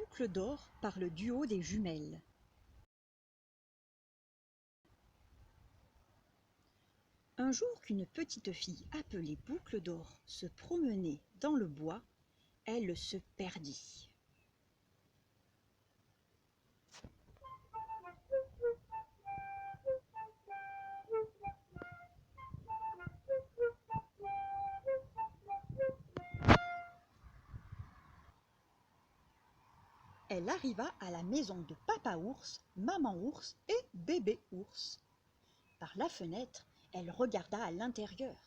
Boucle d'or par le duo des jumelles. Un jour qu'une petite fille appelée Boucle d'or se promenait dans le bois, elle se perdit. Elle arriva à la maison de Papa Ours, Maman Ours et Bébé Ours. Par la fenêtre, elle regarda à l'intérieur.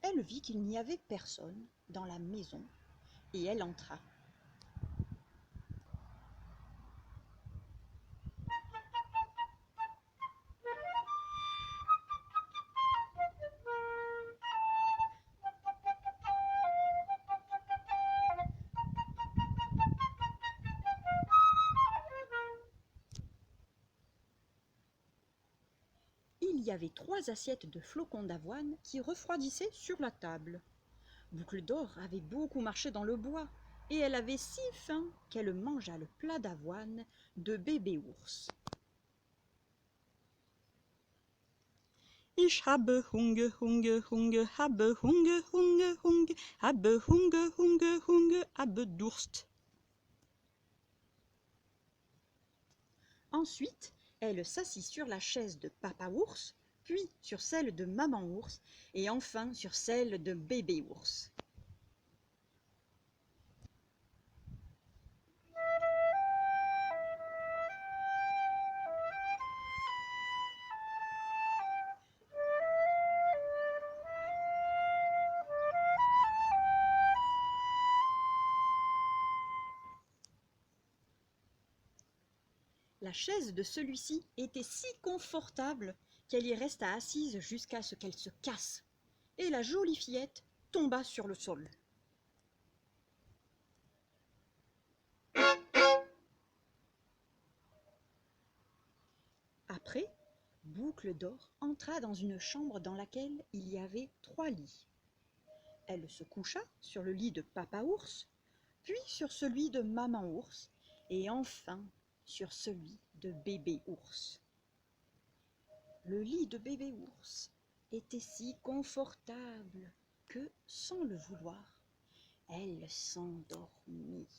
Elle vit qu'il n'y avait personne dans la maison et elle entra. Il y avait 3 assiettes de flocons d'avoine qui refroidissaient sur la table. Boucle d'or avait beaucoup marché dans le bois et elle avait si faim qu'elle mangea le plat d'avoine de Bébé Ours. Ich habe Hunger, Hunger, Hunger, habe Hunger, Hunger, Hunger, habe Hunger, Hunger, Hunger, habe Durst. Ensuite, elle s'assit sur la chaise de Papa Ours, puis sur celle de Maman Ours et enfin sur celle de Bébé Ours. La chaise de celui-ci était si confortable qu'elle y resta assise jusqu'à ce qu'elle se casse, et la jolie fillette tomba sur le sol. Après, Boucle d'or entra dans une chambre dans laquelle il y avait 3 lits. Elle se coucha sur le lit de Papa Ours, puis sur celui de Maman Ours, et enfin sur celui de Bébé Ours. Le lit de Bébé Ours était si confortable que, sans le vouloir, elle s'endormit.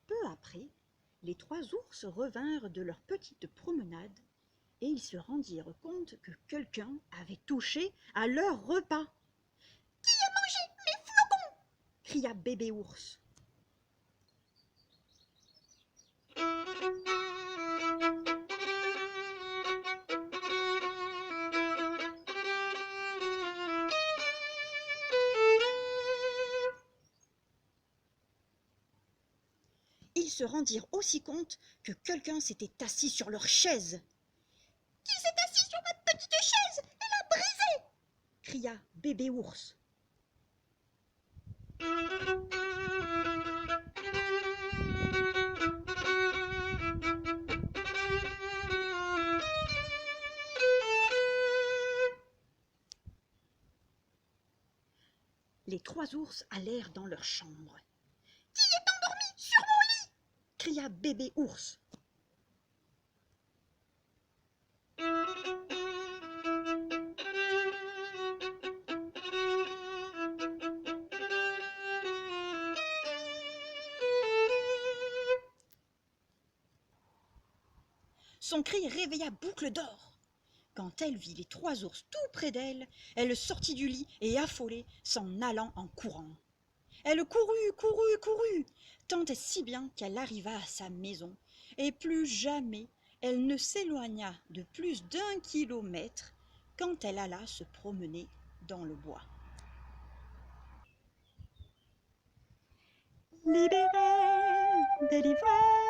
Peu après, les 3 ours revinrent de leur petite promenade et ils se rendirent compte que quelqu'un avait touché à leur repas. « Qui a mangé mes flocons ?» cria Bébé Ours. Ils se rendirent aussi compte que quelqu'un s'était assis sur leur chaise. « Qui s'est assis sur ma petite chaise et l'a brisée ?» cria Bébé Ours. Les 3 ours allèrent dans leur chambre. « Qui est endormi sur mon lit ?» cria Bébé Ours. Son cri réveilla Boucle d'or. Quand elle vit les 3 ours tout près d'elle, elle sortit du lit et affolée s'en allant en courant. Elle courut, tant et si bien qu'elle arriva à sa maison, et plus jamais elle ne s'éloigna de plus d'1 kilomètre quand elle alla se promener dans le bois. Libérée, délivrée.